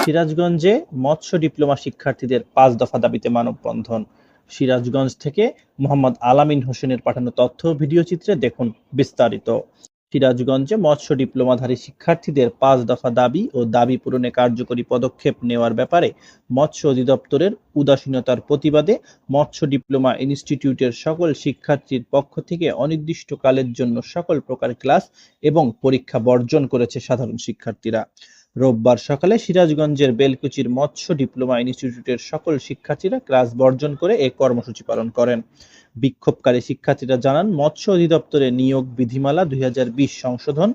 সিরাজগঞ্জে মৎস্য ডিপ্লোমা শিক্ষার্থীদের 5 দফা দাবিতে মানববন্ধন। সিরাজগঞ্জ থেকে মোহাম্মদ আলামিন হোসেনের পাঠানো তথ্য ভিডিও চিত্রে দেখুন বিস্তারিত। সিরাজগঞ্জে মৎস্য ডিপ্লোমাধারী শিক্ষার্থীদের 5 দফা দাবি ও দাবি পূরণে কার্যকরী পদক্ষেপ নেওয়ার ব্যাপারে মৎস্য অধিদপ্তরের উদাসীনতার প্রতিবাদে মৎস্য ডিপ্লোমা ইনস্টিটিউটের সকল শিক্ষার্থীর পক্ষ থেকে অনির্দিষ্টকালের জন্য সকল প্রকার ক্লাস এবং পরীক্ষা বর্জন করেছে সাধারণ শিক্ষার্থীরা। রোববার সকালে সিরাজগঞ্জের বেলকুচির মৎস্য ডিপ্লোমা ইনস্টিটিউটের সকল শিক্ষার্থীরা ক্লাস বর্জন করে এ কর্মসূচি পালন করেন। বিক্ষোভকারী শিক্ষার্থীরা জানান, মৎস্য অধিদপ্তরে নিয়োগ বিধিমালা 2020 সংশোধন,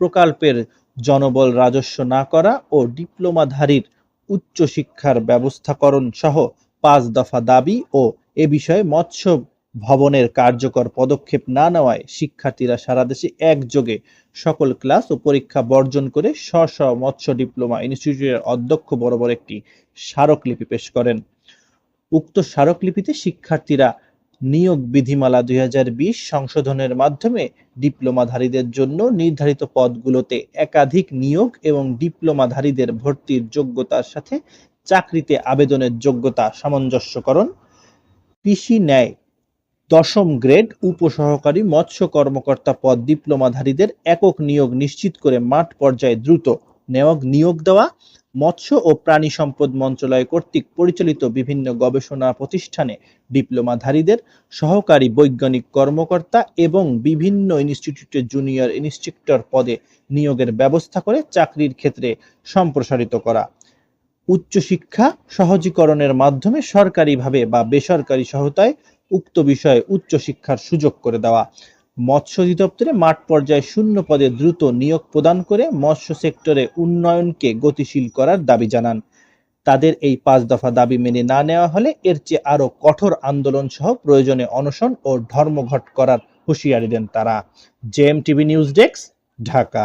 প্রকল্পের জনবল রাজস্ব না করা ও ডিপ্লোমাধারীর উচ্চশিক্ষার ব্যবস্থাকরণ সহ 5 দফা দাবি ও এ বিষয়ে মৎস্য ভবনের কার্যকর পদক্ষেপ না নেওয়ায় শিক্ষার্থীরা সারা দেশে একযোগে সকল ক্লাস ও পরীক্ষা বর্জন করে স্ব মৎস্য ডিপ্লোমা ইনস্টিটিউটের অধ্যক্ষ বরাবর একটি স্মারকলিপি পেশ করেন। উক্ত স্মারকলিপিতে শিক্ষার্থীরা নিয়োগ বিধিমালা 2020 সংশোধনের মাধ্যমে ডিপ্লোমাধারীদের জন্য নির্ধারিত পদগুলোতে একাধিক নিয়োগ এবং ডিপ্লোমাধারীদের ভর্তির যোগ্যতার সাথে চাকরিতে আবেদনের যোগ্যতা সামঞ্জস্যকরণ, কৃষি ন্যায় 10ম গ্রেড উপসহকারী মৎস্য কর্মকর্তা পদ ডিপ্লোমাধারীদের একক নিয়োগ নিশ্চিত করে মাঠ পর্যায়ে দ্রুত নিয়োগ দেওয়া, মৎস্য ও প্রাণী সম্পদ মন্ত্রণালয় কর্তৃক পরিচালিত বিভিন্ন গবেষণা প্রতিষ্ঠানে ডিপ্লোমাধারীদের সহকারী বৈজ্ঞানিক কর্মকর্তা এবং বিভিন্ন ইনস্টিটিউটে জুনিয়র ইন্সট্রাক্টর পদে নিয়োগের ব্যবস্থা করে চাকরির ক্ষেত্রে সম্প্রসারিত করা, উচ্চশিক্ষা সহজীকরণের মাধ্যমে সরকারিভাবে বা বেসরকারি সহায়তায় উক্ত বিষয়ে উচ্চশিক্ষার সুযোগ করে দেওয়া, মৎস্য অধিদপ্তরে মাঠ পর্যায়ে শূন্য পদে দ্রুত নিয়োগ প্রদান করে মৎস্য সেক্টরে উন্নয়নকে গতিশীল করার দাবি জানান। তাদের এই 5 দফা দাবি মেনে না নেওয়া হলে এর চেয়ে আরো কঠোর আন্দোলন সহ প্রয়োজনে অনশন ও ধর্মঘট করার হুঁশিয়ারি দেন তারা। জেএমটিভি নিউজ ডেস্ক, ঢাকা।